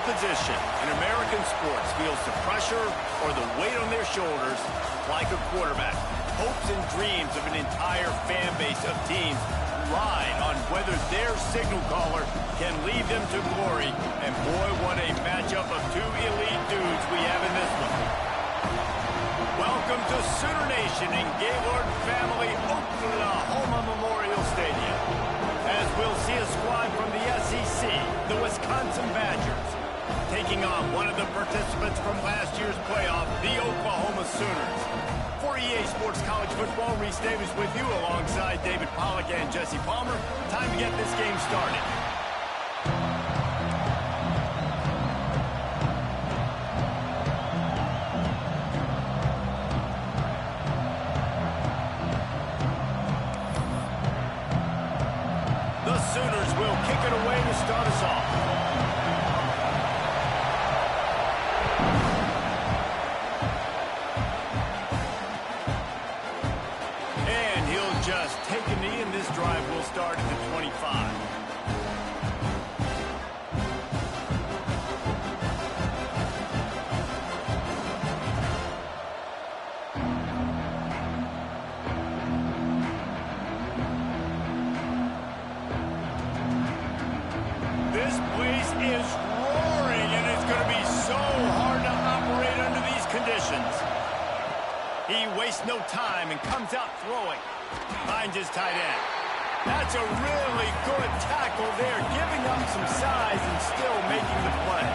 position in American sports feels the pressure or the weight on their shoulders like a quarterback. Hopes and dreams of an entire fan base of teams ride on whether their signal caller can lead them to glory. And boy, what a matchup of two elite dudes we have in this one. Welcome to Sooner Nation in Gaylord Family Oklahoma Memorial Stadium, as we'll see a squad from the SEC, the Wisconsin Badgers, taking on one of the participants from last year's playoff, the Oklahoma Sooners. For EA Sports College Football, Reese Davis with you alongside David Pollack and Jesse Palmer. Time to get this game started. The Sooners will kick it away to start us off. Just take a knee, and this drive will start at the 25. This place is roaring, and it's going to be so hard to operate under these conditions. He wastes no time and comes out throwing. Finds his tight end. That's a really good tackle there, giving up some size and still making the play.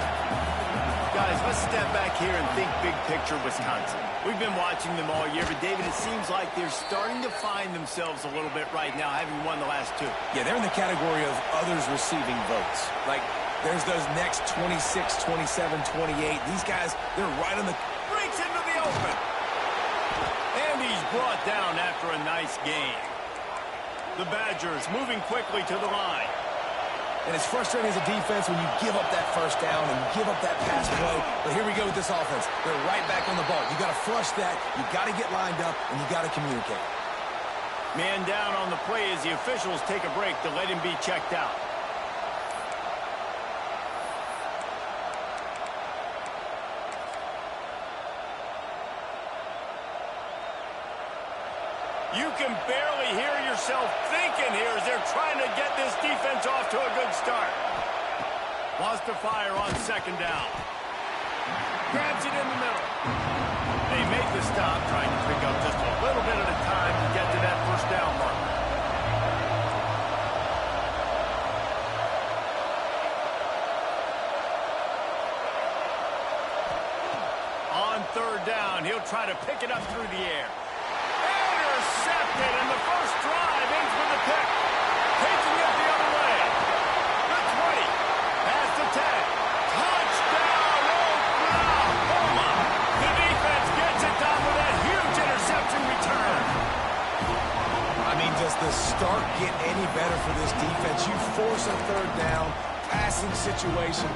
Guys, let's step back here and think big picture Wisconsin. We've been watching them all year, but David, it seems like they're starting to find themselves a little bit right now, having won the last two. Yeah, they're in the category of others receiving votes. Like, there's those next 26, 27, 28. These guys, they're right on the... Breaks into the open. And he's brought down after a nice game. The Badgers moving quickly to the line. And it's frustrating as a defense when you give up that first down and give up that pass play. But here we go with this offense. They're right back on the ball. You got to flush that. You got to get lined up, and you got to communicate. Man down on the play as the officials take a break to let him be checked out. You can barely hear yourself thinking here as they're trying to get this defense off to a good start. Wants to fire on second down. Grabs it in the middle. They make the stop, trying to pick up just a little bit at a time to get to that first down mark. On third down, he'll try to pick it up through the air. Intercepted, and the first drive ends with a pick. Taking it the other way. The 20. Past the 10. Touchdown, Oklahoma. The defense gets it done with that huge interception return. I mean, does the start get any better for this defense? You force a third down, passing situation,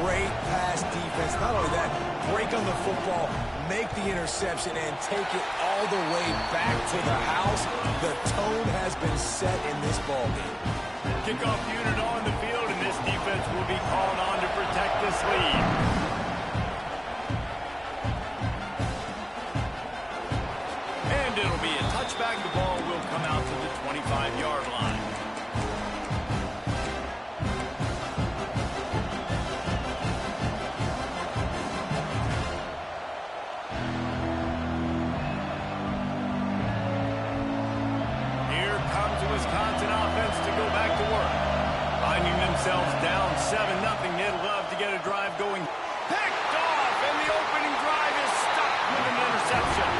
great pass defense. Not only that, break on the football, make the interception, and take it all the way back to the house. The tone has been set in this ballgame. Kickoff unit on the field, and this defense will be called on to protect this lead. And it'll be a touchback. The ball will come out to the 25-yard line. Wisconsin offense to go back to work. Finding themselves down 7-0. They'd love to get a drive going. Picked off, and the opening drive is stopped with an interception.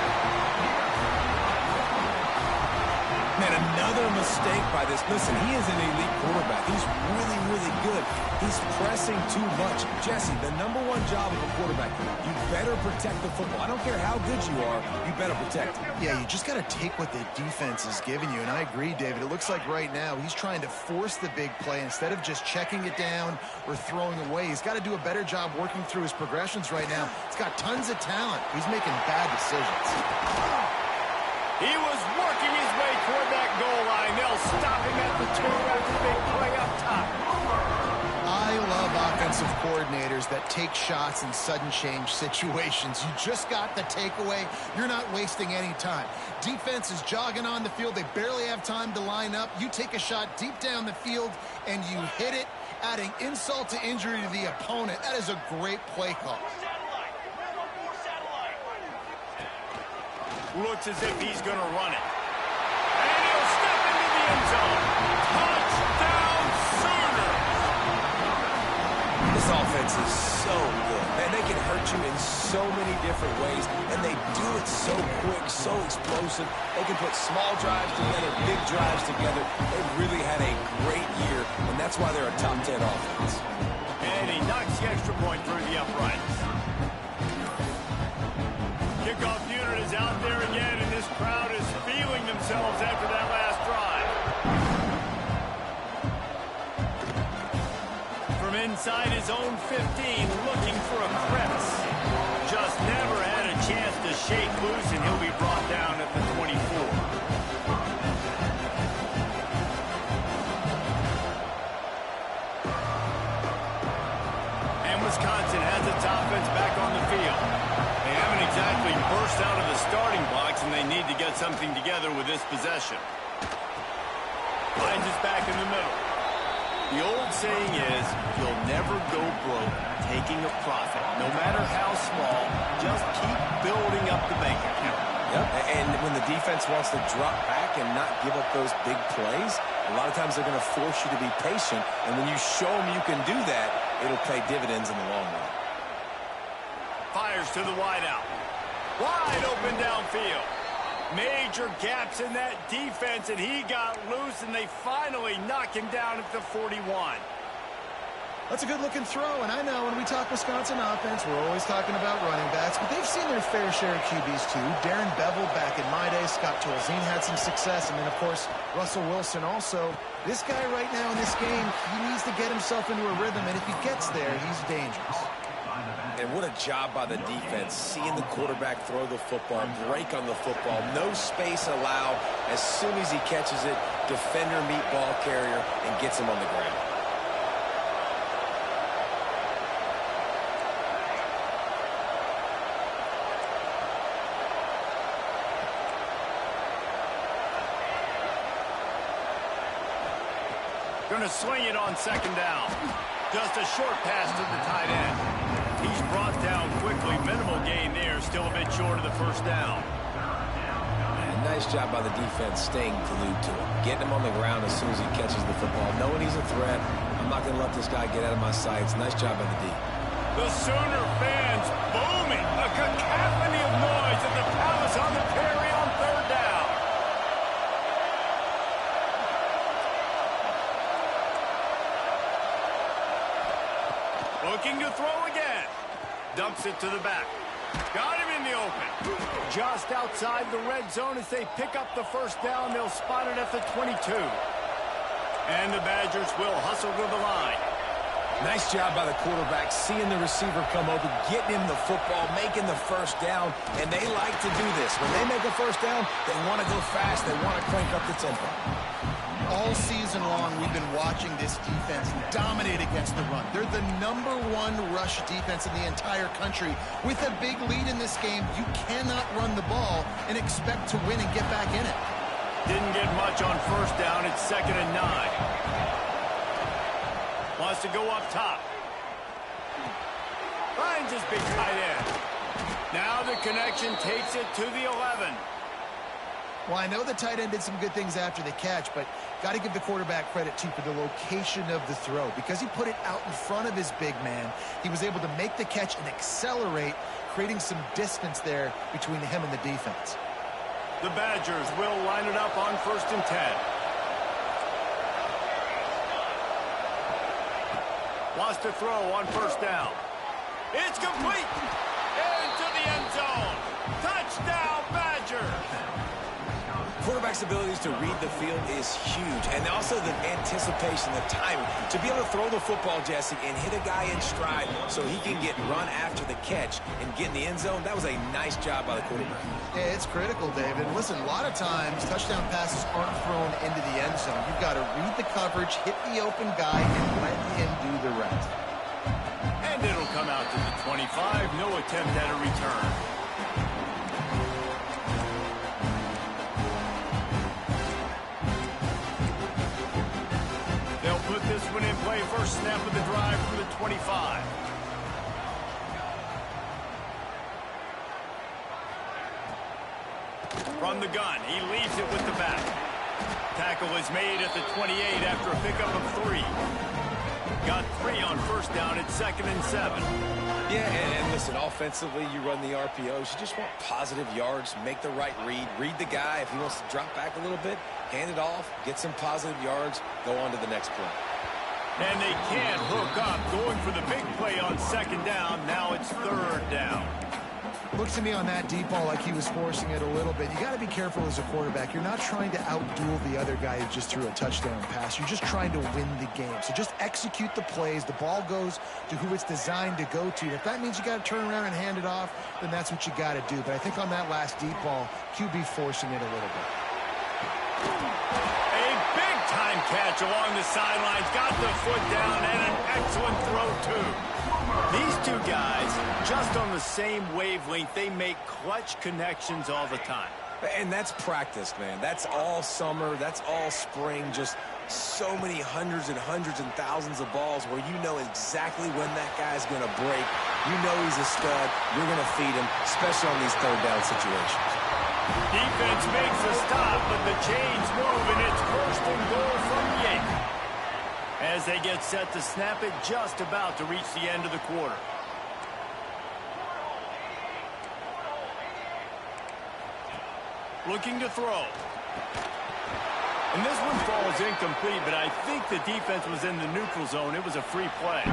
Man, another mistake by this. Listen, he is an elite quarterback. He's really, really good. He's pressing too much. Jesse, the #1 job of a quarterback, you better protect the football. I don't care how good you are, you better protect it. Yeah, you just got to take what the defense is giving you, and I agree, David. It looks like right now he's trying to force the big play instead of just checking it down or throwing away. He's got to do a better job working through his progressions right now. He's got tons of talent. He's making bad decisions. He was working his way toward that goal line. They'll stop him at the 2 after the big play up top. I love offense. offensive coordinators that take shots in sudden change situations. You just got the takeaway. You're not wasting any time. Defense is jogging on the field. They barely have time to line up. You take a shot deep down the field, and you hit it, adding insult to injury to the opponent. That is a great play call. Looks as if he's going to run it. And he'll step into the end zone. Touchdown, Sooners! This offense is so good. Man, they can hurt you in so many different ways, and they do it so quick, so explosive. They can put small drives together, big drives together. They've really had a great year, and that's why they're a top 10 offense. And he knocks the extra point through the uprights. Kickoff unit is out there again, and this crowd is feeling themselves after that last drive. From inside his own 15, looking for a crevice. Just never had a chance to shake loose, and he'll be brought down at the 24. And Wisconsin has its offense back on the field. They haven't exactly burst out of the starting blocks, and they need to get something together with this possession. Finds us back in the middle. The old saying is, you'll never go broke taking a profit. No matter how small, just keep building up the bank account. Yep, and when the defense wants to drop back and not give up those big plays, a lot of times they're going to force you to be patient, and when you show them you can do that, it'll pay dividends in the long run. Fires to the wideout. Wide open downfield. Major gaps in that defense, and he got loose, and they finally knock him down at the 41. That's a good-looking throw, and I know when we talk Wisconsin offense, we're always talking about running backs, but they've seen their fair share of QBs too. Darren Bevel back in my day, Scott Tolzien had some success, and then, of course, Russell Wilson also. This guy right now in this game, he needs to get himself into a rhythm, and if he gets there, he's dangerous. And what a job by the defense, seeing the quarterback throw the football, break on the football, no space allowed. As soon as he catches it, defender meet ball carrier and gets him on the ground. Going to swing it on second down. Just a short pass to the tight end. He's brought down quickly. Minimal gain there. Still a bit short of the first down. And nice job by the defense staying glued to him. Getting him on the ground as soon as he catches the football. Knowing he's a threat. I'm not going to let this guy get out of my sights. Nice job by the D. The Sooner fans booming. A cacophony of noise at the Palace on the Prairie on third down. Looking to throw again. Dumps it to the back. Got him in the open. Just outside the red zone as they pick up the first down. They'll spot it at the 22. And the Badgers will hustle to the line. Nice job by the quarterback, seeing the receiver come open, getting him the football, making the first down, and they like to do this. When they make a first down, they want to go fast. They want to crank up the tempo. All season long, we've been watching this defense dominate against the run. They're the #1 rush defense in the entire country. With a big lead in this game, you cannot run the ball and expect to win and get back in it. Didn't get much on first down. It's 2nd and 9. Wants to go up top. Finds his big tight end. Now the connection takes it to the 11. Well, I know the tight end did some good things after the catch, but got to give the quarterback credit, too, for the location of the throw. Because he put it out in front of his big man, he was able to make the catch and accelerate, creating some distance there between him and the defense. The Badgers will line it up on 1st and 10. Wants to throw on first down. It's complete. Into the end zone. Touchdown, Badgers. Quarterback's abilities to read the field is huge, and also the anticipation, the timing. To be able to throw the football, Jesse, and hit a guy in stride so he can get run after the catch and get in the end zone, that was a nice job by the quarterback. Yeah, it's critical, David. Listen, a lot of times, touchdown passes aren't thrown into the end zone. You've got to read the coverage, hit the open guy, and let him do the rest. come out to the 25. No attempt at a return. They'll put this one in play. First snap of the drive from the 25. From the gun, he leaves it with the back. Tackle is made at the 28 after a pickup of 3. Got 3 on first down at 2nd and 7. Yeah, and listen, offensively, you run the RPOs. You just want positive yards, make the right read the guy. If he wants to drop back a little bit, hand it off, get some positive yards, go on to the next play. And they can't hook up, going for the big play on 2nd down. Now it's 3rd down. Looks to me on that deep ball like he was forcing it a little bit. You got to be careful as a quarterback. You're not trying to outduel the other guy who just threw a touchdown pass. You're just trying to win the game. So just execute the plays. The ball goes to who it's designed to go to. If that means you got to turn around and hand it off, then that's what you got to do. But I think on that last deep ball, QB forcing it a little bit. A big-time catch along the sidelines. Got the foot down and an excellent throw, too. These two guys, just on the same wavelength, they make clutch connections all the time. And that's practice, man. That's all summer. That's all spring. Just so many hundreds and thousands of balls where you know exactly when that guy's going to break. You know he's a stud. You're going to feed him, especially on these 3rd down situations. Defense makes a stop, but the chains move, and it's 1st and goal from the 8. As they get set to snap it, just about to reach the end of the quarter. Looking to throw. And this one falls incomplete, but I think the defense was in the neutral zone. It was a free play.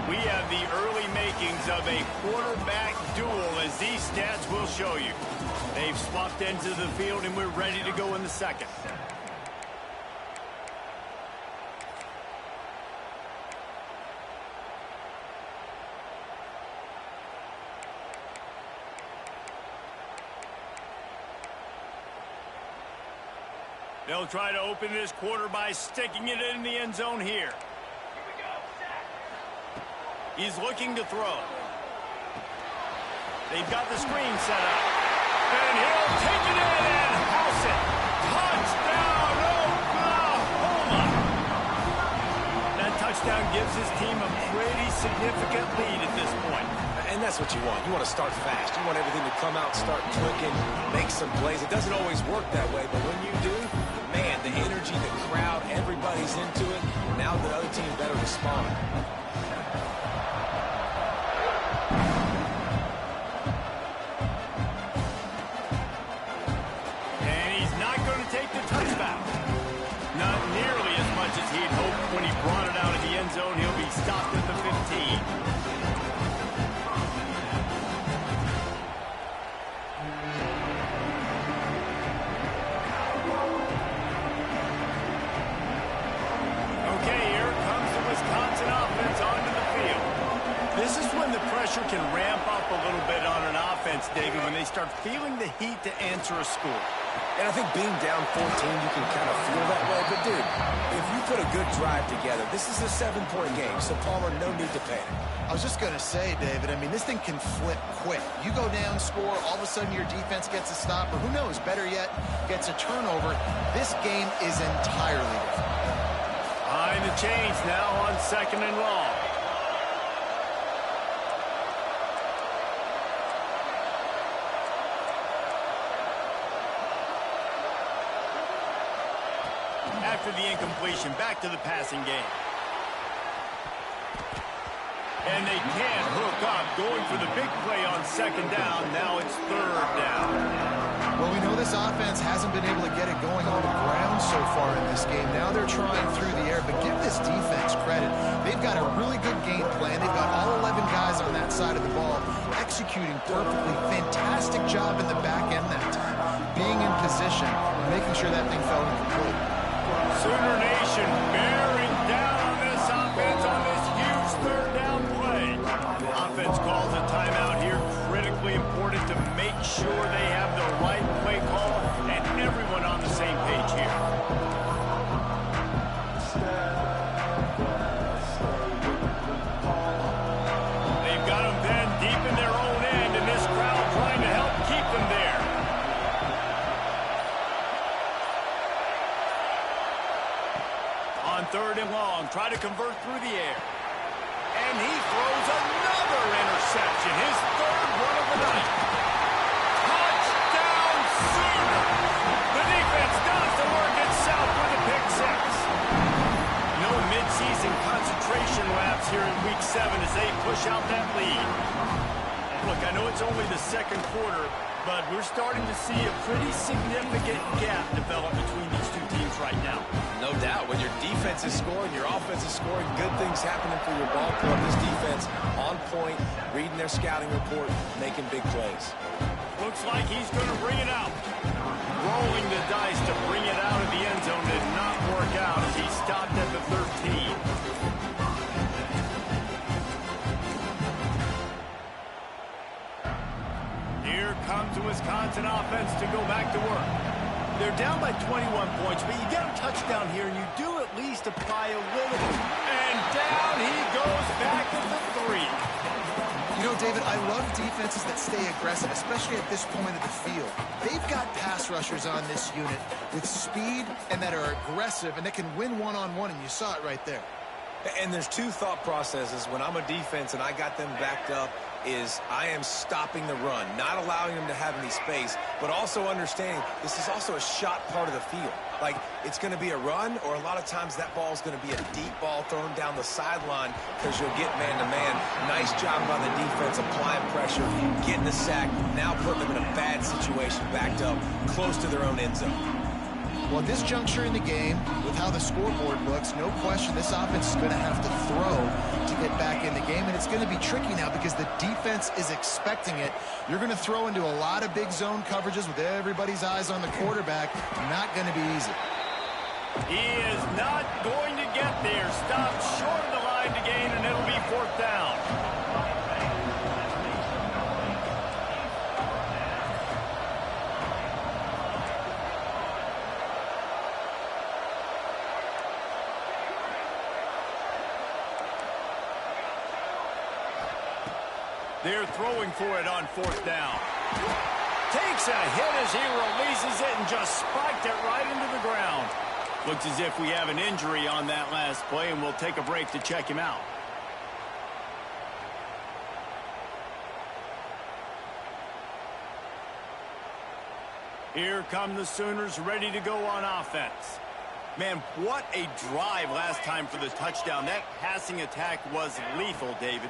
We have the early makings of a quarterback duel, as these stats will show you. They've swapped ends of the field, and we're ready to go in the 2nd. They'll try to open this quarter by sticking it in the end zone here. He's looking to throw. They've got the screen set up. And he'll take it in and house it. Touchdown, Oklahoma! That touchdown gives his team a pretty significant lead at this point. And that's what you want. You want to start fast. You want everything to come out, start clicking, make some plays. It doesn't always work that way, but when you do, man, the energy, the crowd, everybody's into it. Now the other team better respond. And he's not going to take the touchback. Not nearly as much as he'd hoped when he brought it out of the end zone. He'll be stopped at the 15. Pressure can ramp up a little bit on an offense, David, when they start feeling the heat to answer a score. And I think being down 14, you can kind of feel that way. But, dude, if you put a good drive together, this is a 7-point game, so Palmer, no need to panic. I was just going to say, David, I mean, this thing can flip quick. You go down, score, all of a sudden your defense gets a stop, or who knows, better yet, gets a turnover. This game is entirely different. Behind the chains now on 2nd and long. After the incompletion, back to the passing game. And they can't hook up, going for the big play on 2nd down. Now it's 3rd down. Well, we know this offense hasn't been able to get it going on the ground so far in this game. Now they're trying through the air, but give this defense credit. They've got a really good game plan. They've got all 11 guys on that side of the ball executing perfectly. Fantastic job in the back end that time. Being in position, making sure that thing fell incomplete. Sooner Nation bearing down on this offense on this huge 3rd down play. Offense calls a timeout here. Critically important to make sure they have the right play call and everyone on the same page here. They've keep them there. On 3rd and long, try to convert through the air. And he throws another interception, his 3rd one of the night. Touchdown, Sooners! The defense does the work itself with a pick 6. No midseason concentration laps here in Week 7 as they push out that lead. Look, I know it's only the 2nd quarter, but we're starting to see a pretty significant gap develop between these two teams right now. No doubt. When your defense is scoring, your offense is scoring, good things happening for your ball club. This defense on point, reading their scouting report, making big plays. Looks like he's going to bring it out. Rolling the dice to bring it out of the end zone did not work out as he stopped at the 13. Here comes the Wisconsin offense to go back to work. They're down by 21 points, but you get a touchdown here, and you do at least apply a little. And down he goes back to the 3. You know, David, I love defenses that stay aggressive, especially at this point of the field. They've got pass rushers on this unit with speed and that are aggressive and that can win one-on-one, and you saw it right there. And there's two thought processes when I'm a defense and I got them backed up is I am stopping the run, not allowing them to have any space, but also understanding this is also a shot part of the field. Like, it's going to be a run, or a lot of times that ball is going to be a deep ball thrown down the sideline because you'll get man-to-man. Nice job by the defense applying pressure, getting the sack, now putting them in a bad situation, backed up, close to their own end zone. Well, at this juncture in the game, with how the scoreboard looks, no question this offense is going to have to throw to get back in the game, and it's going to be tricky now because the defense is expecting it. You're going to throw into a lot of big zone coverages with everybody's eyes on the quarterback. Not going to be easy. He is not going to get there. Stopped short of the line to gain, and it'll be 4th down. They're throwing for it on 4th down. Takes a hit as he releases it and just spiked it right into the ground. Looks as if we have an injury on that last play, and we'll take a break to check him out. Here come the Sooners ready to go on offense. Man, what a drive last time for the touchdown. That passing attack was lethal, David.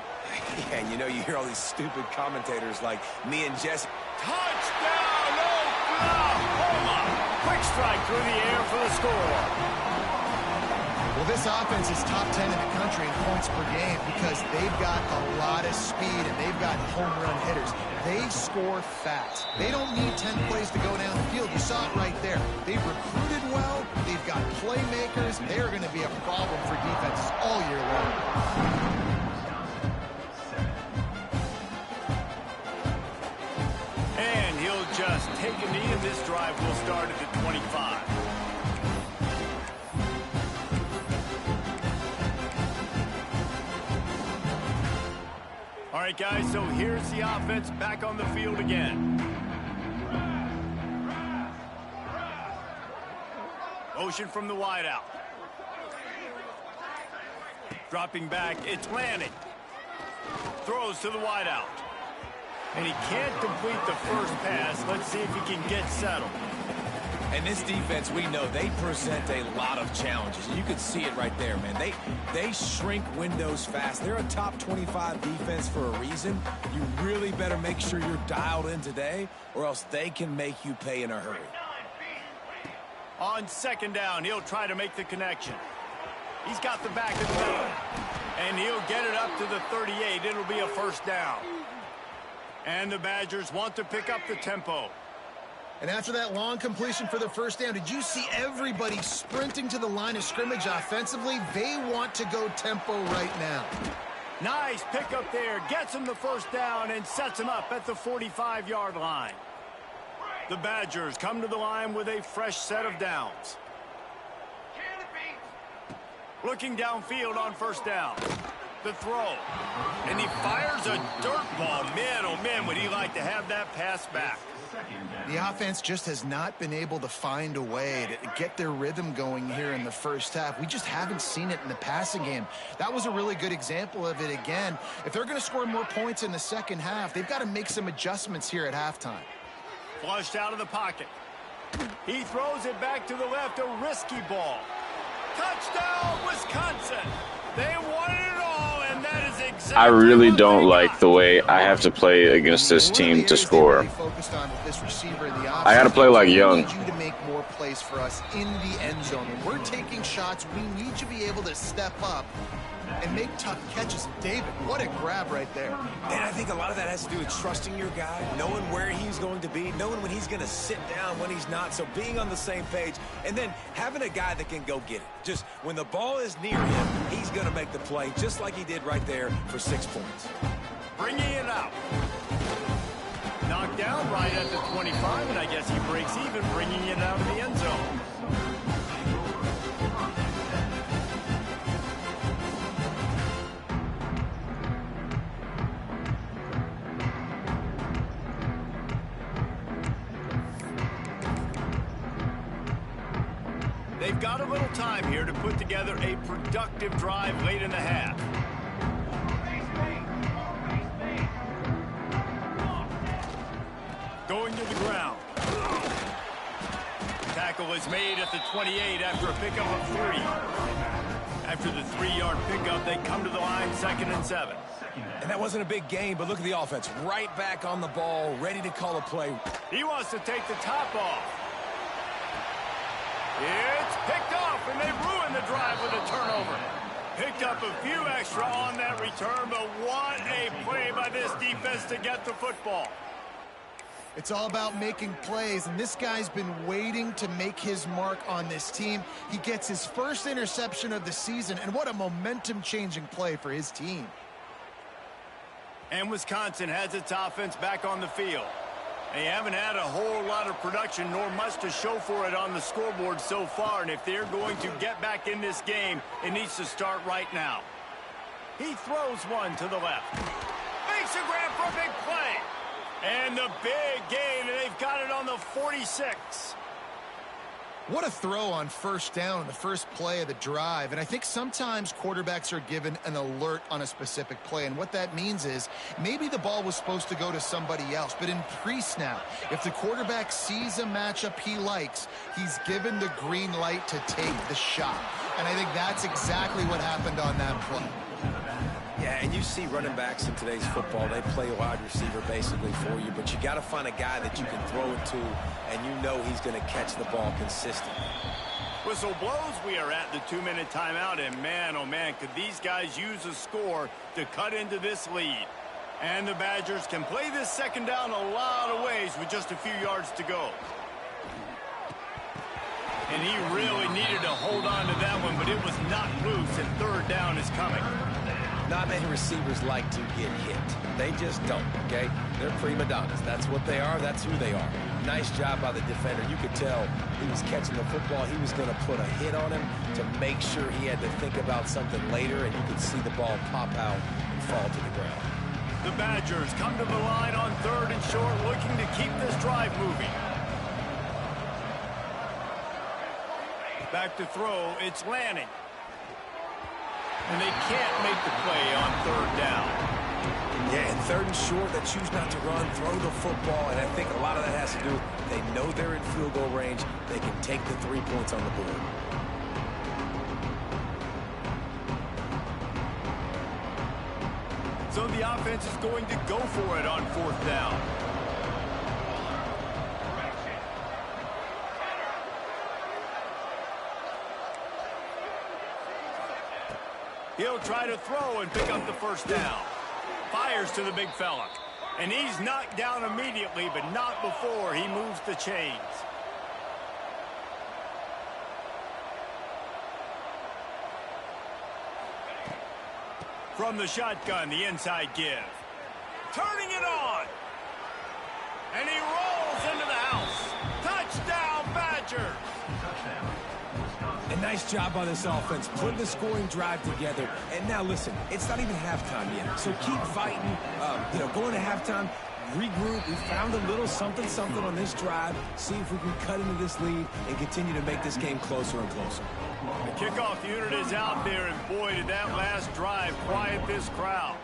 Yeah, and you know, you hear all these stupid commentators like me and Jesse. Touchdown, Oklahoma! Quick strike through the air for the score. Well, this offense is top 10 in the country in points per game because they've got a lot of speed and they've got home run hitters. They score fast. They don't need 10 plays to go down the field. You saw it right there. They've recruited well. They've got playmakers. They're going to be a problem for defenses all year long. And he'll just take a knee, and this drive will start at the 25. All right, guys, so here's the offense back on the field again. Motion from the wideout. Dropping back, it's Lanning. Throws to the wideout. And he can't complete the first pass. Let's see if he can get settled. And this defense, we know, they present a lot of challenges. And you can see it right there, man. They shrink windows fast. They're a top 25 defense for a reason. You really better make sure you're dialed in today, or else they can make you pay in a hurry. On 2nd down, he'll try to make the connection. He's got the back of the middle. And he'll get it up to the 38. It'll be a 1st down. And the Badgers want to pick up the tempo. And after that long completion for the 1st down, did you see everybody sprinting to the line of scrimmage offensively? They want to go tempo right now. Nice pickup there. Gets him the 1st down and sets him up at the 45-yard line. The Badgers come to the line with a fresh set of downs. Looking downfield on 1st down. The throw. And he fires a dirt ball. Man, oh man, would he like to have that pass back. The offense just has not been able to find a way to get their rhythm going here in the first half. We just haven't seen it in the passing game. That was a really good example of it again. If they're going to score more points in the second half, they've got to make some adjustments here at halftime. Flushed out of the pocket. He throws it back to the left, a risky ball. Touchdown, Wisconsin! They won it all, and that is exactly I really what don't they like got. the way I have to play against this team to score. I got to play like Young. We need you to make more plays for us in the end zone. When we're taking shots, we need you to be able to step up and make tough catches. David, what a grab right there. And I think a lot of that has to do with trusting your guy, knowing where he's going to be, knowing when he's going to sit down, when he's not. So being on the same page, and then having a guy that can go get it. Just when the ball is near him, he's going to make the play, just like he did right there for 6 points. Bringing it out. Knocked down right at the 25, and I guess he breaks even, bringing it out of the end zone. They've got a little time here to put together a productive drive late in the half. Going to the ground. Tackle is made at the 28 after a pickup of 3. After the 3-yard pickup, they come to the line 2nd and 7. And that wasn't a big game, but look at the offense. Right back on the ball, ready to call a play. He wants to take the top off. It's picked off, and they ruined the drive with a turnover. Picked up a few extra on that return, but what a play by this defense to get the football. It's all about making plays, and this guy's been waiting to make his mark on this team. He gets his first interception of the season, and what a momentum-changing play for his team. And Wisconsin has its offense back on the field. They haven't had a whole lot of production, nor much to show for it on the scoreboard so far, and if they're going to get back in this game, it needs to start right now. He throws one to the left. Makes a grab for a big play. And the big gain, and they've got it on the 46. What a throw on first down in the first play of the drive. And I think sometimes quarterbacks are given an alert on a specific play. And what that means is maybe the ball was supposed to go to somebody else. But in pre-snap, if the quarterback sees a matchup he likes, he's given the green light to take the shot. And I think that's exactly what happened on that play. Yeah, and you see running backs in today's football, they play wide receiver basically for you, but you got to find a guy that you can throw it to, and you know he's going to catch the ball consistently. Whistle blows. We are at the 2-minute timeout, and man, oh man, could these guys use a score to cut into this lead. And the Badgers can play this second down a lot of ways with just a few yards to go. And he really needed to hold on to that one, but it was not loose, and third down is coming. Not many receivers like to get hit. They just don't, okay? They're prima donnas. That's what they are. That's who they are. Nice job by the defender. You could tell he was catching the football. He was going to put a hit on him to make sure he had to think about something later, and you could see the ball pop out and fall to the ground. The Badgers come to the line on 3rd and short, looking to keep this drive moving. Back to throw, it's Lanning. And they can't make the play on 3rd down. Yeah, and 3rd and short, they choose not to run, throw the football, and I think a lot of that has to do, they know they're in field goal range, they can take the 3 points on the board. So the offense is going to go for it on 4th down. He'll try to throw and pick up the first down. Fires to the big fella. And he's knocked down immediately, but not before he moves the chains. From the shotgun, the inside give. Turning it on. And he rolls into the house. Touchdown, Badgers. And Nice job by this offense, putting the scoring drive together. And now, listen, it's not even halftime yet, so keep fighting. Going to halftime, regroup. We found a little something on this drive. See if we can cut into this lead and continue to make this game closer and closer. The kickoff unit is out there, and boy, did that last drive quiet this crowd.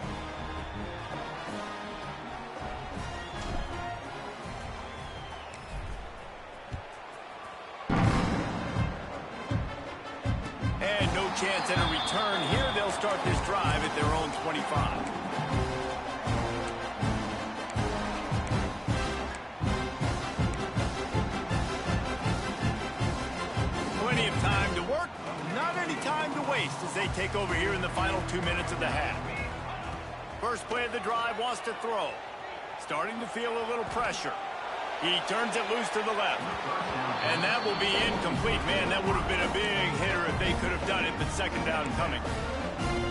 And no chance at a return here. They'll start this drive at their own 25. Plenty of time to work, not any time to waste as they take over here in the final 2 minutes of the half. First play of the drive, wants to throw. Starting to feel a little pressure. He turns it loose to the left. And that will be incomplete. Man, that would have been a big hitter if they could have done it, but second down coming.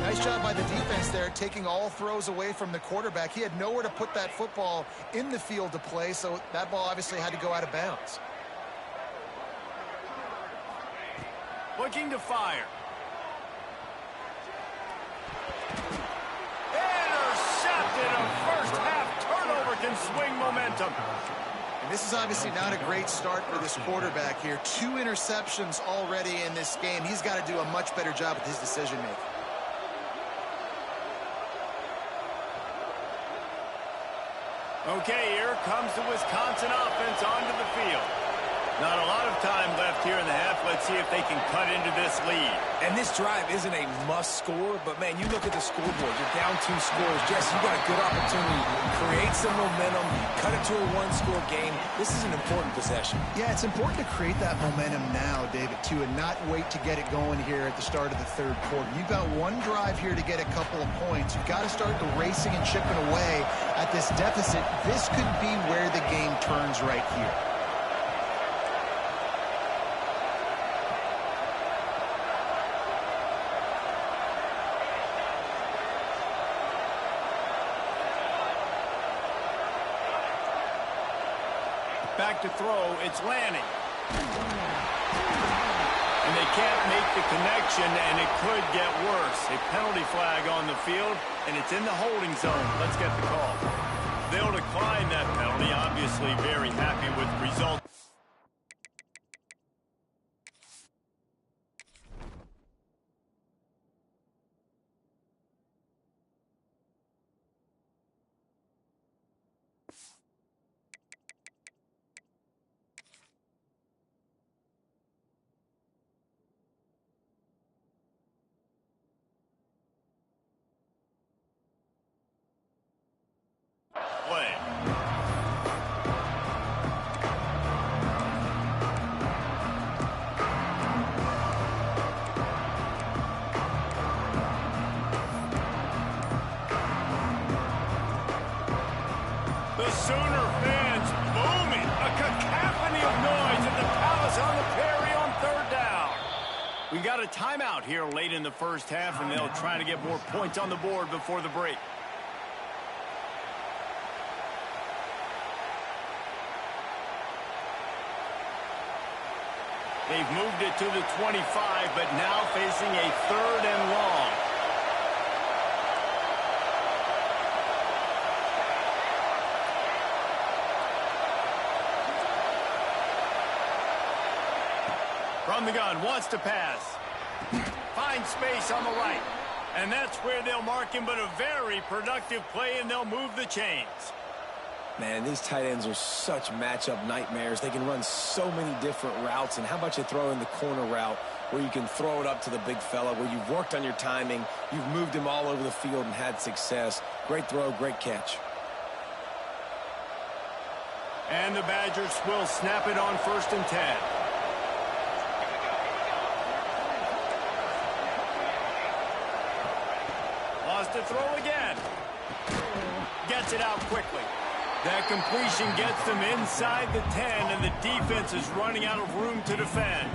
Nice job by the defense there, taking all throws away from the quarterback. He had nowhere to put that football in the field to play, so that ball obviously had to go out of bounds. Looking to fire. Intercepted. A first half turnover can swing momentum. And this is obviously not a great start for this quarterback here. 2 interceptions already in this game. He's got to do a much better job with his decision-making. Okay, here comes the Wisconsin offense onto the field. Not a lot of time left here in the half. Let's see if they can cut into this lead. And this drive isn't a must score, but, man, you look at the scoreboard. You're down 2 scores. Jesse, you got a good opportunity to create some momentum, cut it to a 1-score game. This is an important possession. Yeah, it's important to create that momentum now, David, too, and not wait to get it going here at the start of the third quarter. You've got 1 drive here to get a couple of points. You've got to start the racing and chipping away at this deficit. This could be where the game turns right here. Back to throw, it's Lanning. And they can't make the connection, and it could get worse. A penalty flag on the field, and it's in the holding zone. Let's get the call. They'll decline that penalty, obviously very happy with the result. Play. The Sooner fans booming. A cacophony of noise at the Palace on the Prairie on 3rd down. We got a timeout here late in the first half, and they'll try to get more points on the board before the break. They've moved it to the 25, but now facing a 3rd and long. From the gun, wants to pass. Finds space on the right. And that's where they'll mark him, but a very productive play, and they'll move the chains. Man, these tight ends are such matchup nightmares. They can run so many different routes. And how about you throw in the corner route where you can throw it up to the big fella, where you've worked on your timing, you've moved him all over the field and had success. Great throw, great catch. And the Badgers will snap it on 1st and 10. Lost to throw again. Gets it out quickly. That completion gets them inside the 10, and the defense is running out of room to defend.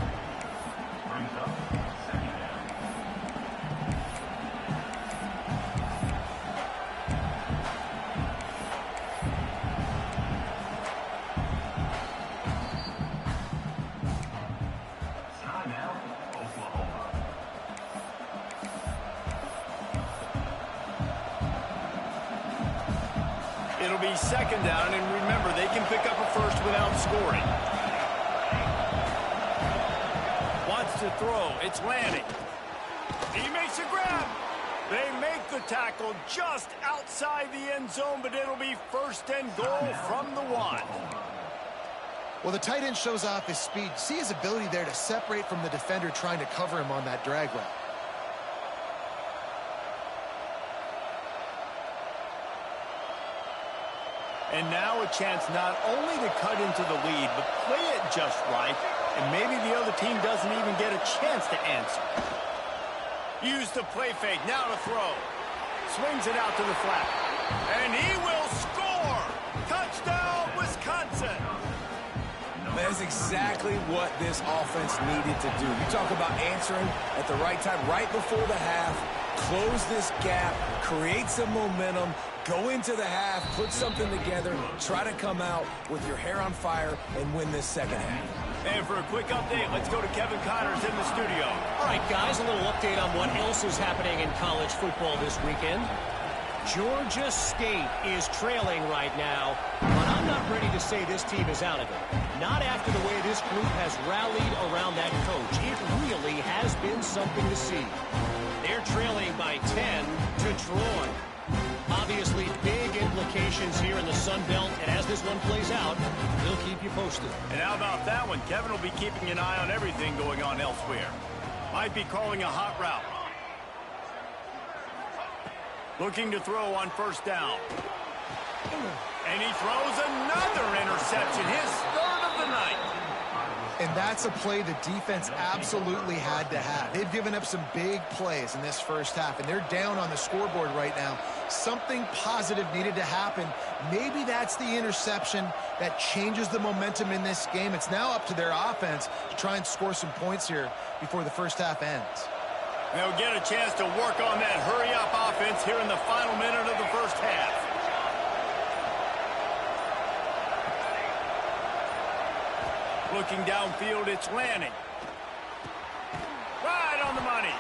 It'll be second down, and remember, they can pick up a first without scoring. Wants to throw. It's Lanning. He makes a grab. They make the tackle just outside the end zone, but it'll be first and goal from the 1. Well, the tight end shows off his speed. See his ability there to separate from the defender trying to cover him on that drag route. And now a chance not only to cut into the lead, but play it just right, and maybe the other team doesn't even get a chance to answer. Use the play fake, now to throw. Swings it out to the flat. And he will score! Touchdown, Wisconsin! That's exactly what this offense needed to do. You talk about answering at the right time, right before the half, close this gap, create some momentum, go into the half, put something together, try to come out with your hair on fire and win this second half. And for a quick update, let's go to Kevin Connors in the studio. All right, guys, a little update on what else is happening in college football this weekend. Georgia State is trailing right now, but I'm not ready to say this team is out of it. Not after the way this group has rallied around that coach. It really has been something to see. They're trailing by 10 to Troy. Obviously, big implications here in the Sun Belt, and as this one plays out, we'll keep you posted. And how about that one? Kevin will be keeping an eye on everything going on elsewhere. Might be calling a hot route. Looking to throw on first down. And he throws another interception, his third of the night. And that's a play the defense absolutely had to have. They've given up some big plays in this first half, and they're down on the scoreboard right now. Something positive needed to happen. Maybe that's the interception that changes the momentum in this game. It's now up to their offense to try and score some points here before the first half ends. They'll get a chance to work on that hurry-up offense here in the final minute of the first half. Looking downfield, it's Lanning. Right on the money.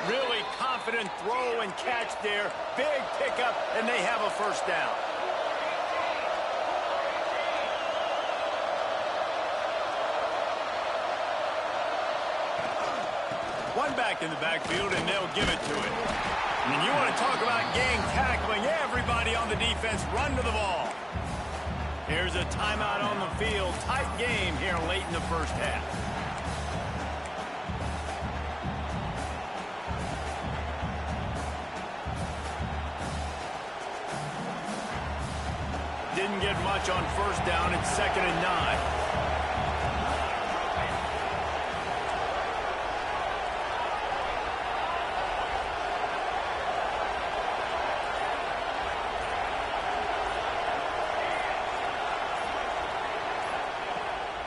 Really confident throw and catch there. Big pickup, and they have a first down. One back in the backfield, and they'll give it to it. And you want to talk about gang tackling. Everybody on the defense run to the ball. Here's a timeout on the field. Tight game here late in the first half. Didn't get much on first down. It's 2nd and 9.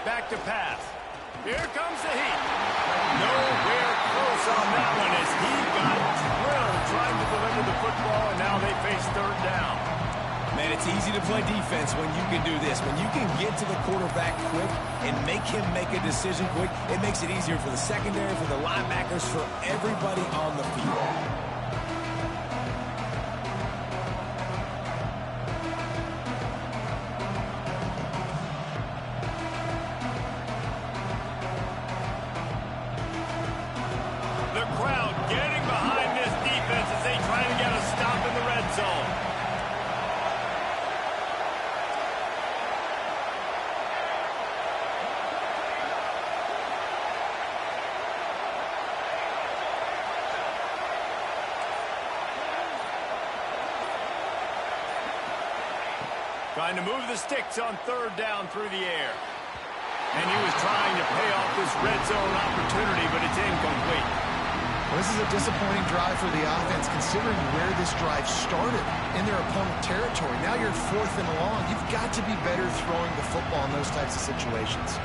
Back to pass. Here comes the heat. Nowhere close on that one as he got drilled trying to deliver the football, and now they face third down. Man, it's easy to play defense when you can do this. When you can get to the quarterback quick and make him make a decision quick, it makes it easier for the secondary, for the linebackers, for everybody on the field. Trying to move the sticks on third down through the air. And he was trying to pay off this red zone opportunity, but it's incomplete. Well, this is a disappointing drive for the offense, considering where this drive started in their opponent territory. Now you're 4th and long. You've got to be better throwing the football in those types of situations.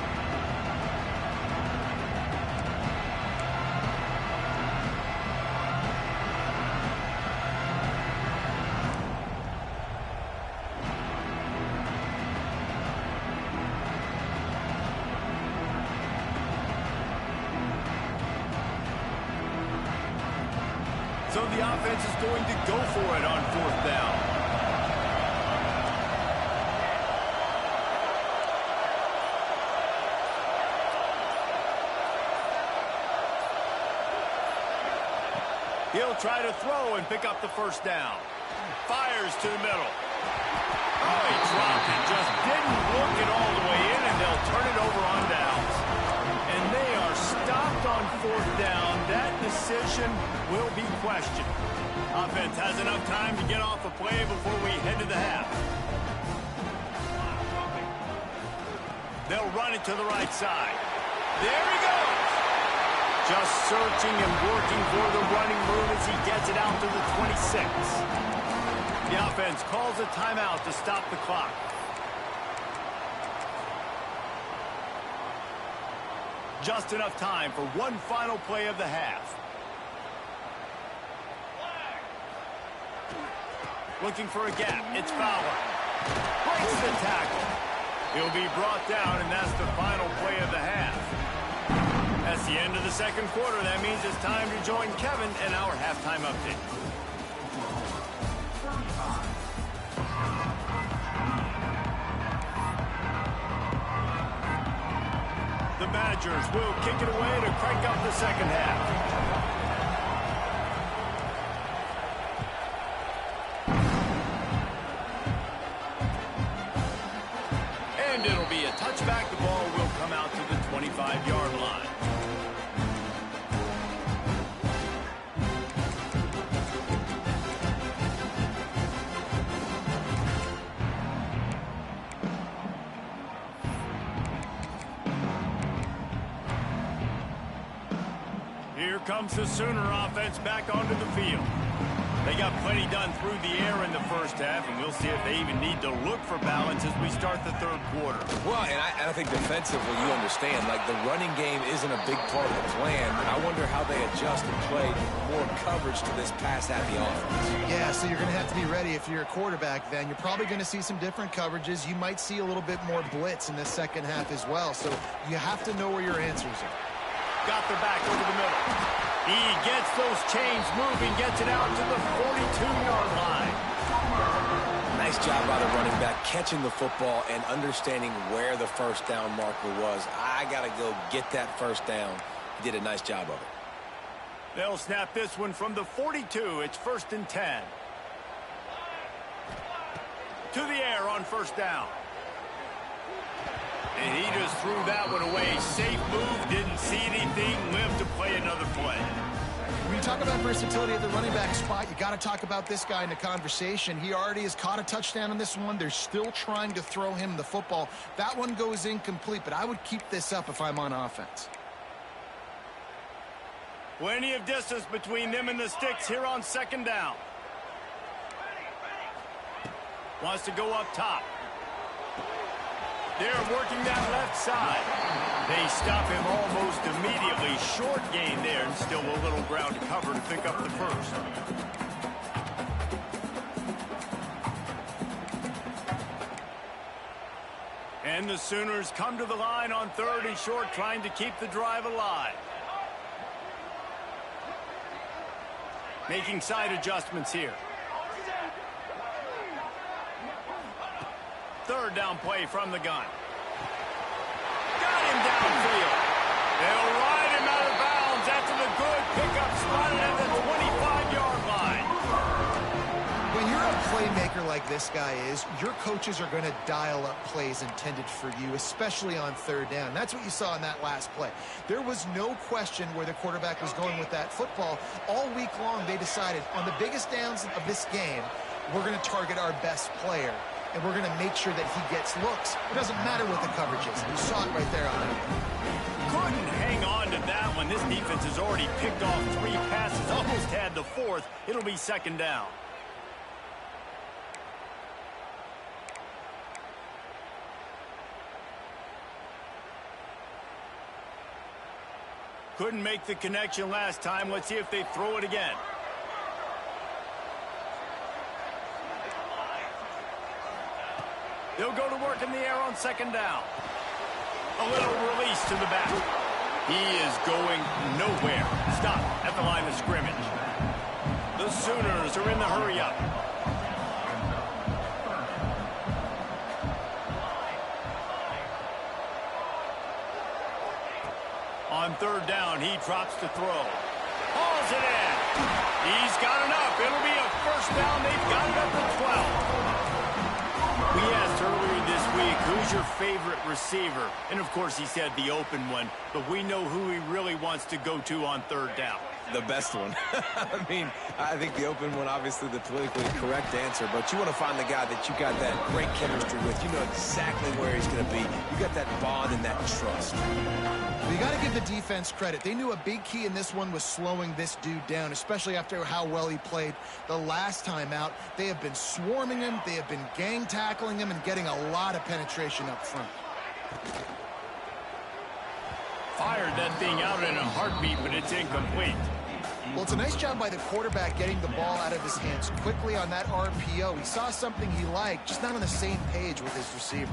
So the offense is going to go for it on 4th down. He'll try to throw and pick up the first down. Fires to the middle. Oh, he dropped it. Just didn't look it all the way in, and they'll turn it over on downs. And they are stopped on fourth down. That decision will be questioned. Offense has enough time to get off a play before we head to the half. They'll run it to the right side. There he goes. Just searching and working for the running room as he gets it out to the 26. The offense calls a timeout to stop the clock. Just enough time for one final play of the half. Looking for a gap. It's Fowler. Breaks the tackle. He'll be brought down, and that's the final play of the half. That's the end of the second quarter. That means it's time to join Kevin in our halftime update. The Badgers will kick it away to crank up the second half. And it'll be a touchback. The ball will come out to the 25-yard line. Here comes the Sooner offense back onto the field. They got plenty done through the air in the first half, and we'll see if they even need to look for balance as we start the third quarter. Well, and I think defensively, you understand, like the running game isn't a big part of the plan. I wonder how they adjust and play more coverage to this pass-happy offense. Yeah, so you're going to have to be ready if you're a quarterback then. You're probably going to see some different coverages. You might see a little bit more blitz in the second half as well, so you have to know where your answers are. Got their back over the middle. He gets those chains moving, gets it out to the 42-yard line. Nice job by the running back, catching the football and understanding where the first down marker was. I got to go get that first down. He did a nice job of it. They'll snap this one from the 42. It's 1st and 10. To the air on first down. And he just threw that one away. Safe move, didn't see anything, lived to play another play. When you talk about versatility at the running back spot, you got to talk about this guy in the conversation. He already has caught a touchdown in this one. They're still trying to throw him the football. That one goes incomplete, but I would keep this up if I'm on offense. Plenty of distance between them and the sticks here on second down. Wants to go up top. They're working that left side. They stop him almost immediately. Short gain there, and still a little ground to cover to pick up the first. And the Sooners come to the line on 3rd and short, trying to keep the drive alive. Making side adjustments here. 3rd down play from the gun. Got him downfield. They'll ride him out of bounds after the good pickup, spotted at the 25-yard line. When you're a playmaker like this guy is, your coaches are going to dial up plays intended for you, especially on 3rd down. That's what you saw in that last play. There was no question where the quarterback was going with that football. All week long, they decided on the biggest downs of this game, we're going to target our best player. And we're going to make sure that he gets looks. It doesn't matter what the coverage is. You saw it right there on it. Couldn't hang on to that one. This defense has already picked off 3 passes, almost had the 4th. It'll be 2nd down. Couldn't make the connection last time. Let's see if they throw it again. They'll go to work in the air on 2nd down. A little release to the back. He is going nowhere. Stop at the line of scrimmage. The Sooners are in the hurry-up. On 3rd down, he drops to throw. Hauls it in. He's got enough. It'll be a first down. They've got it up to 12. We asked earlier this week, who's your favorite receiver? And, of course, he said the open one. But we know who he really wants to go to on third down. The best one. I mean, I think the open one, obviously the politically correct answer, but you want to find the guy that you got that great chemistry with. You know exactly where he's going to be. You got that bond and that trust. Well, you got to give the defense credit. They knew a big key in this one was slowing this dude down, especially after how well he played the last time out. They have been swarming him. They have been gang tackling him and getting a lot of penetration up front. Fired that thing out in a heartbeat, but it's incomplete. Well, it's a nice job by the quarterback getting the ball out of his hands quickly on that RPO. He saw something he liked, just not on the same page with his receiver.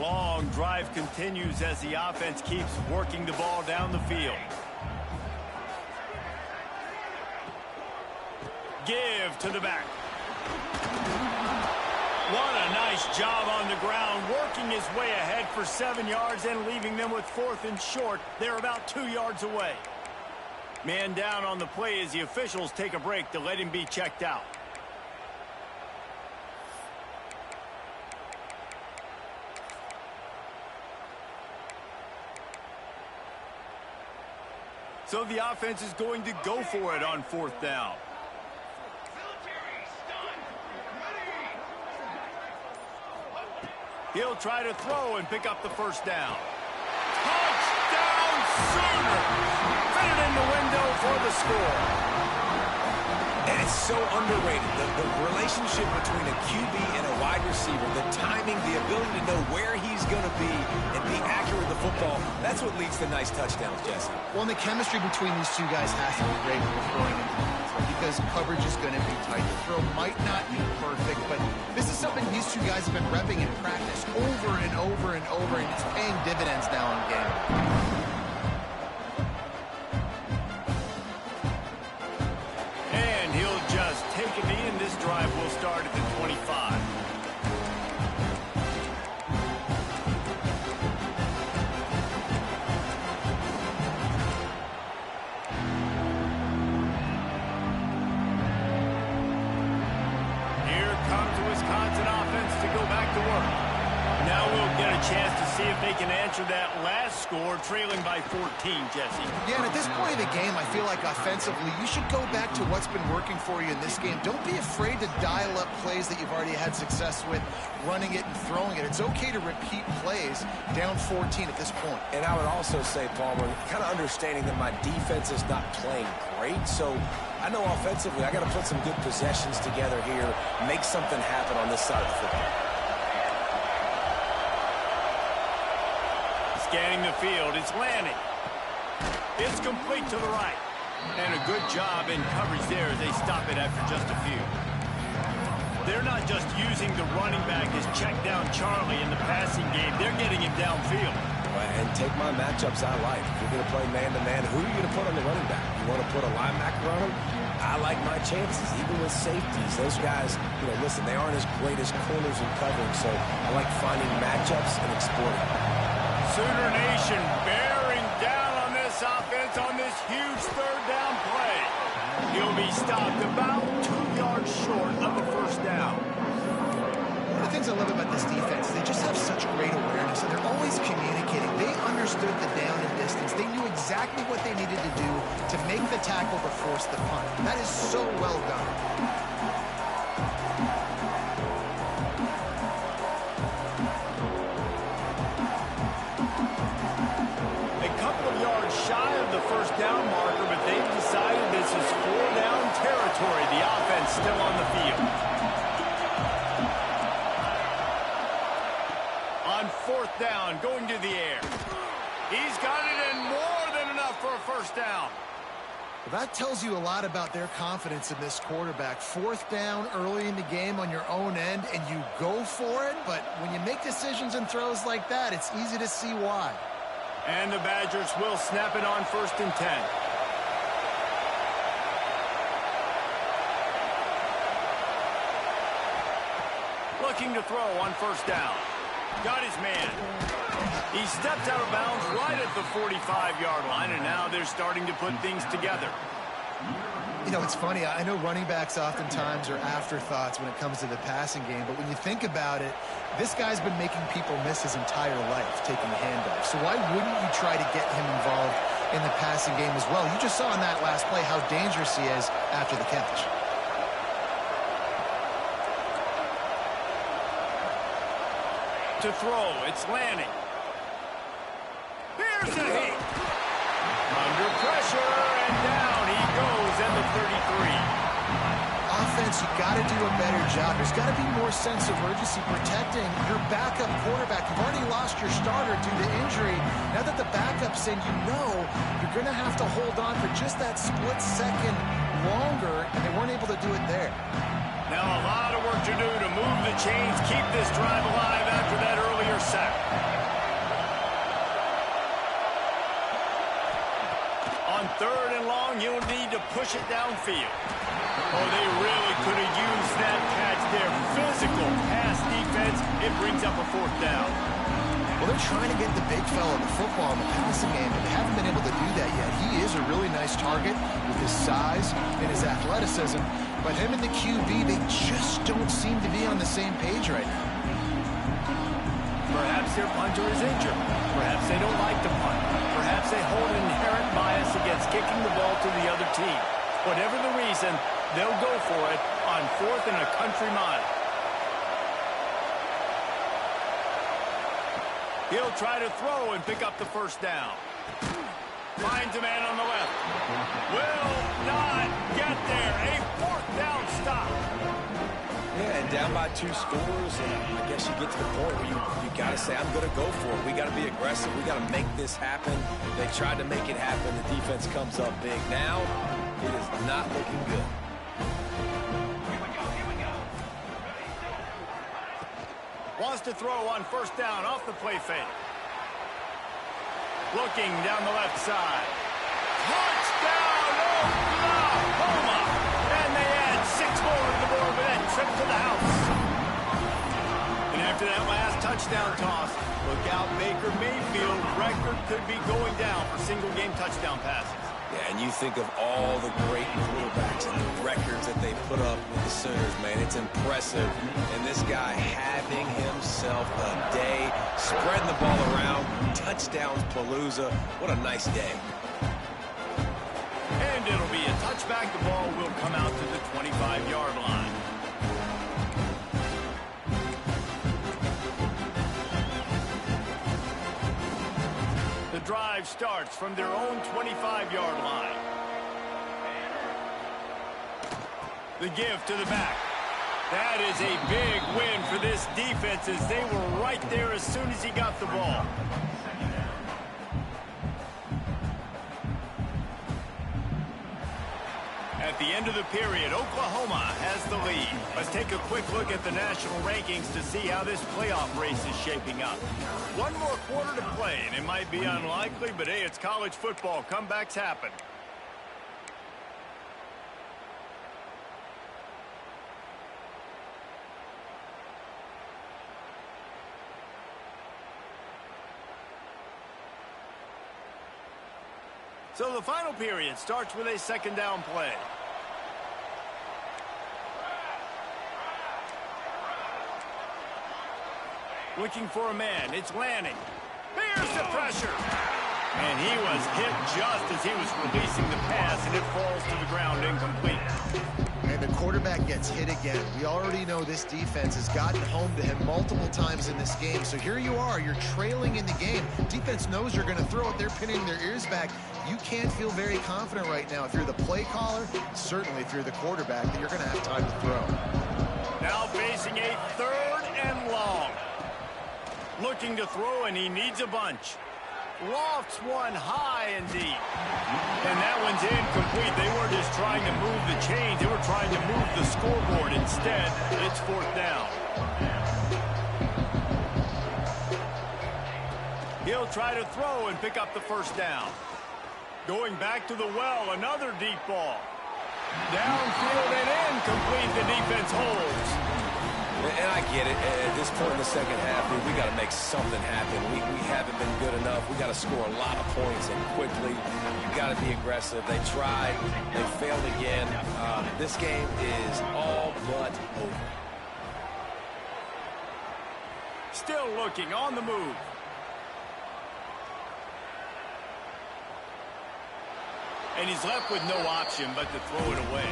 Long drive continues as the offense keeps working the ball down the field. Give to the back. What a nice job on the ground, working his way ahead for 7 yards and leaving them with 4th and short. They're about 2 yards away. Man down on the play as the officials take a break to let him be checked out. So the offense is going to go for it on 4th down. He'll try to throw and pick up the first down. Touchdown Sooners! Fit it in the window for the score. And it's so underrated. The relationship between a QB and a wide receiver, the timing, the ability to know where he's going to be and be accurate with the football, that's what leads to nice touchdowns, Jesse. Well, and the chemistry between these two guys has to be great when they're throwing it because coverage is going to be tight. The throw might not be perfect, but this is something these two guys have been repping in practice over and over and over, and it's paying dividends now in game. And he'll just take a knee, and this drive will start at the 25. Chance to see if they can answer that last score, trailing by 14, Jesse. Yeah, and at this point of the game, I feel like offensively, you should go back to what's been working for you in this game. Don't be afraid to dial up plays that you've already had success with, running it and throwing it. It's okay to repeat plays down 14 at this point. And I would also say, Palmer, kind of understanding that my defense is not playing great, so I know offensively I got to put some good possessions together here, make something happen on this side of the football. Scanning the field, it's Lanning. It's complete to the right. And a good job in coverage there as they stop it after just a few. They're not just using the running back as check down Charlie in the passing game. They're getting him downfield. And take my matchups I like. If you're going to play man-to-man, who are you going to put on the running back? You want to put a linebacker on him? I like my chances, even with safeties. Those guys, listen, they aren't as great as corners and covering, so I like finding matchups and exploiting. Sooner Nation bearing down on this offense on this huge third down play. He'll be stopped about 2 yards short of the first down. One of the things I love about this defense, they just have such great awareness, and they're always communicating. They understood the down and distance. They knew exactly what they needed to do to make the tackle to force the punt. That is so well done. Shy of the first down marker, but they've decided this is 4-down territory. The offense still on the field. On 4th down, going to the air. He's got it in more than enough for a first down. Well, that tells you a lot about their confidence in this quarterback. 4th down early in the game on your own end, and you go for it, but when you make decisions and throws like that, it's easy to see why. And the Badgers will snap it on 1st and 10. Looking to throw on first down. Got his man. He stepped out of bounds right at the 45-yard line, and now they're starting to put things together. You know, it's funny. I know running backs oftentimes are afterthoughts when it comes to the passing game, but when you think about it, this guy's been making people miss his entire life taking handoffs. So why wouldn't you try to get him involved in the passing game as well? You just saw in that last play how dangerous he is after the catch. To throw, it's Lanning. Here's a hit. Under pressure, and down he goes at the 33. Offense, you got to do a better job. There's got to be more sense of urgency protecting your backup quarterback. You've already lost your starter due to injury. Now that the backup's in, you know you're going to have to hold on for just that split second longer, and they weren't able to do it there. Now a lot of work to do to move the chains, keep this drive alive after that earlier sack. On third and long, you'll need to push it downfield. Oh, they really could have used that catch there. Physical pass defense. It brings up a fourth down. Well, they're trying to get the big fella the football in the passing game, but they haven't been able to do that yet. He is a really nice target with his size and his athleticism, but him and the QB, they just don't seem to be on the same page right now. Perhaps their punter is injured. Perhaps they don't like to punt. Perhaps they hold an inherent bias against kicking the ball to the other team. Whatever the reason, they'll go for it on 4th and a country mile. He'll try to throw and pick up the first down. Finds a man on the left. Will not get there. A 4th down stop. Yeah, and down by 2 scores, and I guess you get to the point where you got to say, I'm going to go for it. We got to be aggressive. We got to make this happen. They tried to make it happen. The defense comes up big. Now, it is not looking good. Wants to throw on first down off the play fake. Looking down the left side. Touchdown, Oklahoma! And they add 6 more to the board with that trip to the house. And after that last touchdown toss, look out, Baker Mayfield's record could be going down for single-game touchdown passes. Yeah, and you think of all the great quarterbacks and the records that they put up with the Sooners, man. It's impressive. And this guy having himself a day, spreading the ball around, touchdowns palooza. What a nice day. And it'll be a touchback. The ball will come out to the 25-yard line. The drive starts from their own 25-yard line. The give to the back. That is a big win for this defense as they were right there as soon as he got the ball. At the end of the period, Oklahoma has the lead. Let's take a quick look at the national rankings to see how this playoff race is shaping up. One more quarter to play, and it might be unlikely, but hey, it's college football. Comebacks happen. So the final period starts with a second down play. Looking for a man. It's Lanning. There's the pressure. And he was hit just as he was releasing the pass, and it falls to the ground incomplete. And the quarterback gets hit again. We already know this defense has gotten home to him multiple times in this game. So here you are. You're trailing in the game. Defense knows you're going to throw it. They're pinning their ears back. You can't feel very confident right now. If you're the play caller, certainly if you're the quarterback, then you're going to have time to throw. Now facing a 3rd and long. Looking to throw, and he needs a bunch. Lofts one high and deep. And that one's incomplete. They weren't just trying to move the chains. They were trying to move the scoreboard. Instead, it's 4th down. He'll try to throw and pick up the first down. Going back to the well, another deep ball. Downfield and incomplete. The defense holds. And I get it. At this point in the second half, we got to make something happen. We haven't been good enough. We got to score a lot of points and quickly. You got to be aggressive. They tried. They failed again. This game is all but over. Still looking on the move. And he's left with no option but to throw it away.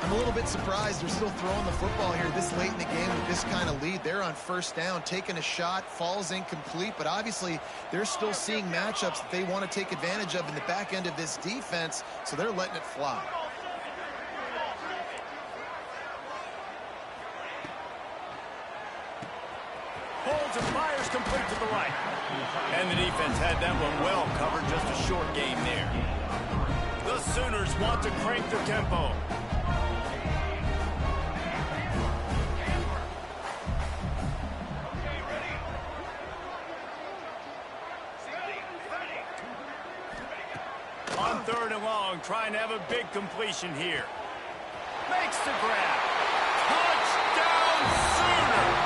I'm a little bit surprised they're still throwing the football here this late in the game with this kind of lead. They're on first down, taking a shot, falls incomplete, but obviously they're still seeing matchups that they want to take advantage of in the back end of this defense, so they're letting it fly. Holds and fires complete to the right. And the defense had that one well covered, just a short game there. The Sooners want to crank their tempo. On third and long, trying to have a big completion here. Makes the grab. Touchdown Sooners!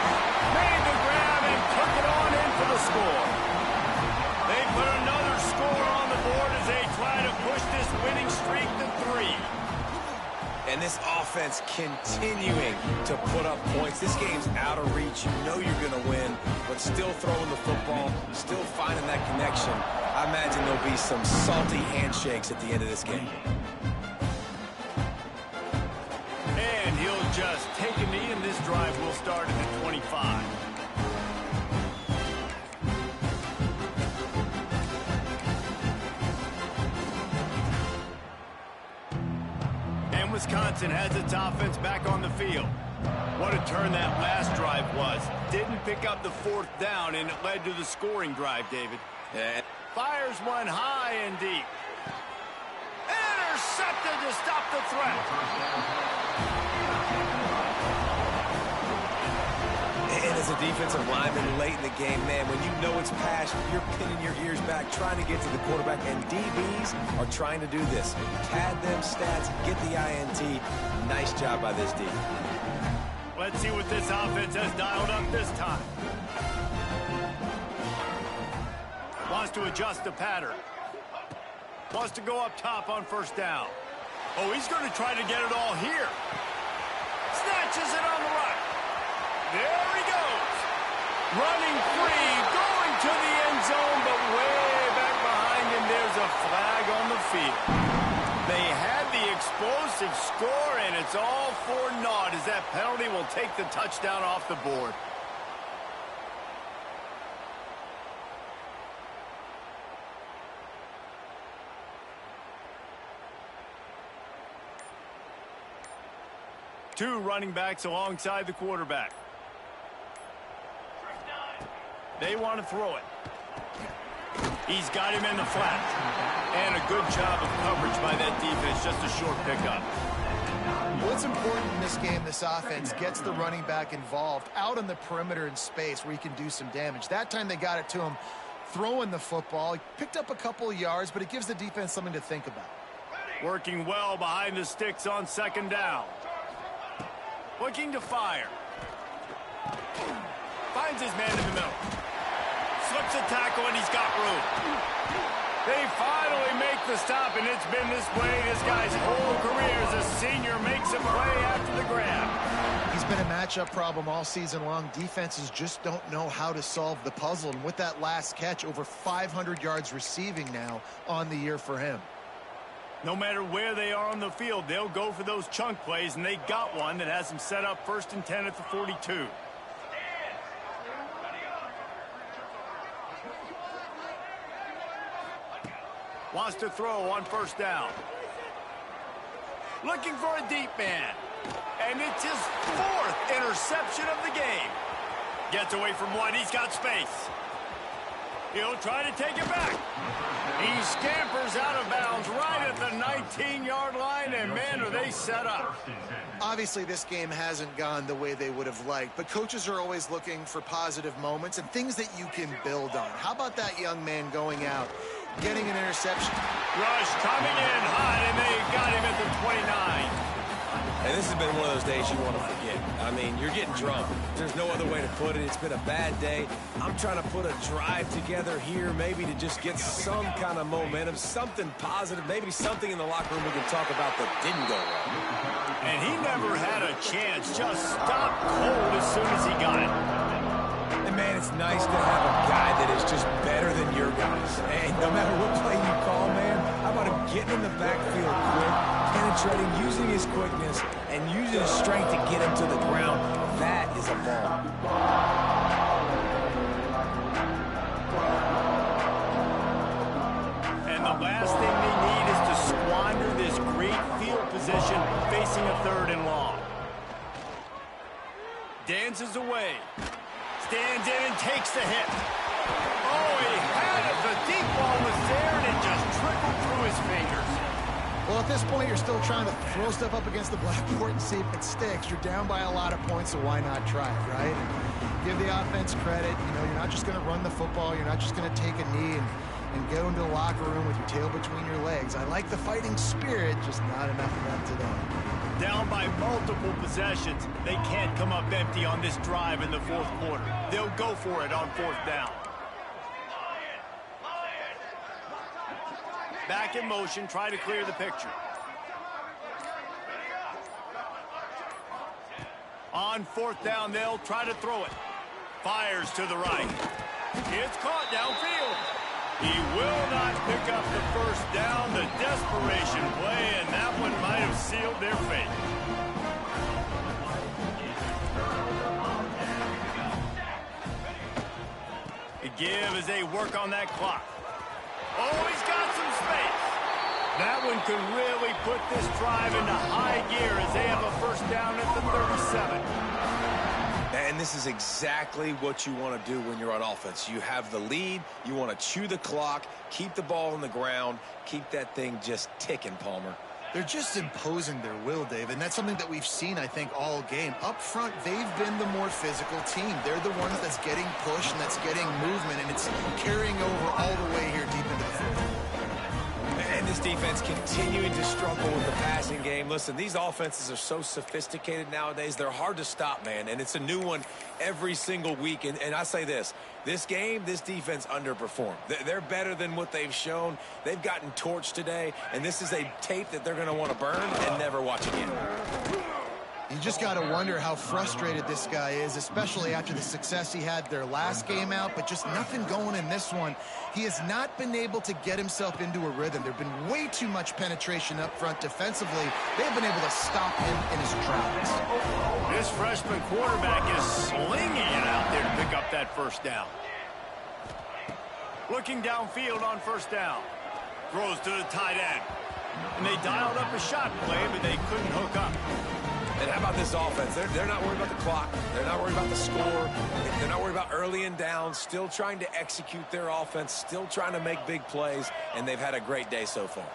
Made the grab and took it on in for the score. They put another score on the board as they try to push this winning streak to 3. And this offense continuing to put up points. This game's out of reach. You know you're going to win, but still throwing the football, still finding that connection. I imagine there'll be some salty handshakes at the end of this game. And he'll just take a knee, and this drive will start at the 25. And Wisconsin has its offense back on the field. What a turn that last drive was. Didn't pick up the fourth down, and it led to the scoring drive, David. Yeah. Fires one high and deep. Intercepted to stop the threat. And as a defensive lineman late in the game, man, when you know it's pass, you're pinning your ears back, trying to get to the quarterback, and DBs are trying to do this. Pad them stats, get the INT. Nice job by this D. Let's see what this offense has dialed up this time. Wants to adjust the pattern. Wants to go up top on first down. Oh, he's going to try to get it all here. Snatches it on the right. There he goes. Running free, going to the end zone, but way back behind him, there's a flag on the field. They had the explosive score, and it's all for naught as that penalty will take the touchdown off the board. Two running backs alongside the quarterback. They want to throw it. He's got him in the flat. And a good job of coverage by that defense. Just a short pickup. What's important in this game, this offense gets the running back involved out on the perimeter in space where he can do some damage. That time they got it to him throwing the football. He picked up a couple of yards, but it gives the defense something to think about. Working well behind the sticks on second down. Looking to fire. Finds his man in the middle. Slips a tackle, and he's got room. They finally make the stop, and it's been this way this guy's whole career as a senior makes a play after the grab. He's been a matchup problem all season long. Defenses just don't know how to solve the puzzle, and with that last catch, over 500 yards receiving now on the year for him. No matter where they are on the field, they'll go for those chunk plays, and they got one that has them set up 1st and 10 at the 42. Wants to throw on first down. Looking for a deep man. And it's his 4th interception of the game. Gets away from one. He's got space. He'll try to take it back. He scampers out of bounds right at the 19-yard line, and man, are they set up. Obviously, this game hasn't gone the way they would have liked, but coaches are always looking for positive moments and things that you can build on. How about that young man going out, getting an interception? Rush coming in hot, and they got him at the 29. And this has been one of those days you want to forget. I mean, you're getting drunk. There's no other way to put it. It's been a bad day. I'm trying to put a drive together here, maybe to just get some kind of momentum, something positive, maybe something in the locker room we can talk about that didn't go wrong. And he never had a chance. Just stopped cold as soon as he got it. And, man, it's nice to have a guy that is just better than your guys. And no matter what play you call, man, how about him getting in the backfield quick, penetrating, using his quickness, and using his strength to get him to the ground. That is a ball. And the last thing they need is to squander this great field position facing a 3rd and long. Dances away. Stands in and takes the hit. Oh, he had it. The deep ball was there, and it just trickled through his fingers. Well, at this point, you're still trying to throw stuff up against the blackboard and see if it sticks. You're down by a lot of points, so why not try it, right? And give the offense credit. You know, you're not just going to run the football. You're not just going to take a knee and go into the locker room with your tail between your legs. I like the fighting spirit, just not enough of that today. Down by multiple possessions. They can't come up empty on this drive in the 4th quarter. They'll go for it on 4th down. Back in motion, try to clear the picture. On 4th down, they'll try to throw it. Fires to the right. It's caught downfield. He will not pick up the 1st down. The desperation play, and that one might have sealed their fate. A give as they work on that clock. Oh, he's got some space. That one could really put this drive into high gear as they have a 1st down at the 37. And this is exactly what you want to do when you're on offense. You have the lead. You want to chew the clock, keep the ball on the ground, keep that thing just ticking, Palmer. They're just imposing their will, Dave, and that's something that we've seen, I think, all game. Up front, they've been the more physical team. They're the ones that's getting pushed and that's getting movement, and it's carrying over all the way here deep into the 4th. And this defense continuing to struggle with the passing game. Listen, these offenses are so sophisticated nowadays. They're hard to stop, man. And it's a new one every single week. And I say this game, this defense underperformed. They're better than what they've shown. They've gotten torched today. And this is a tape that they're going to want to burn and never watch again. You just got to wonder how frustrated this guy is, especially after the success he had their last game out, but just nothing going in this one. He has not been able to get himself into a rhythm. There have been way too much penetration up front defensively. They've been able to stop him in his tracks. This freshman quarterback is slinging it out there to pick up that 1st down. Looking downfield on 1st down. Throws to the tight end. And they dialed up a shot play, but they couldn't hook up. And how about this offense? They're not worried about the clock. They're not worried about the score. They're not worried about early and down. Still trying to execute their offense. Still trying to make big plays. And they've had a great day so far.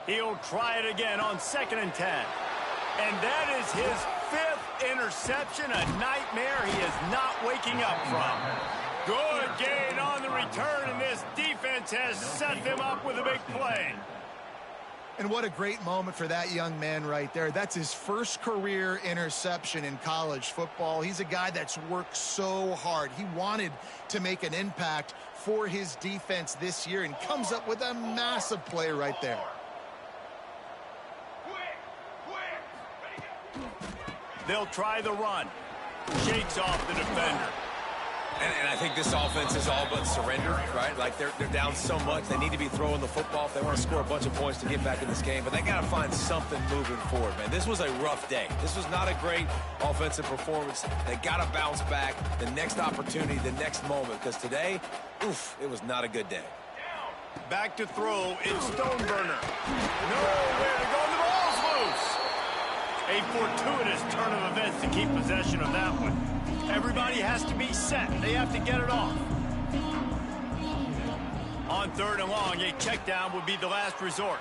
He'll try it again on 2nd and 10. And that is his 5th interception. A nightmare he is not waking up from. Good gain on the return, and this defense has set them up with a big play. And what a great moment for that young man right there. That's his 1st career interception in college football. He's a guy that's worked so hard. He wanted to make an impact for his defense this year and comes up with a massive play right there. They'll try the run. Shakes off the defender. And I think this offense is all but surrendered, right? Like they're down so much. They need to be throwing the football if they want to score a bunch of points to get back in this game. But they got to find something moving forward, man. This was a rough day. This was not a great offensive performance. They got to bounce back. The next opportunity, the next moment. Because today, oof, it was not a good day. Back to throw. It's Stoneburner. Nowhere to go. The ball's loose. A fortuitous turn of events to keep possession of that one. Everybody has to be set. They have to get it off. On 3rd and long, a check down would be the last resort.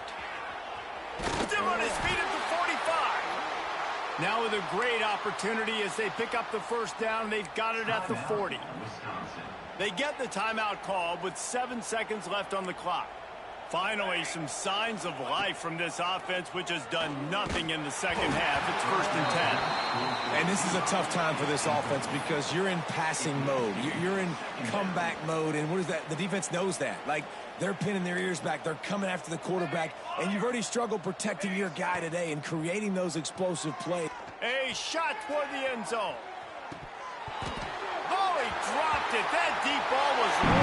Still on his feet at the 45. Now with a great opportunity as they pick up the 1st down. They've got it at the 40. They get the timeout called with 7 seconds left on the clock. Finally, some signs of life from this offense, which has done nothing in the second half. It's 1st and 10. And this is a tough time for this offense because you're in passing mode. You're in comeback mode, and what is that? The defense knows that. Like, they're pinning their ears back. They're coming after the quarterback, and you've already struggled protecting your guy today and creating those explosive plays. A shot toward the end zone. Oh, he dropped it. That deep ball was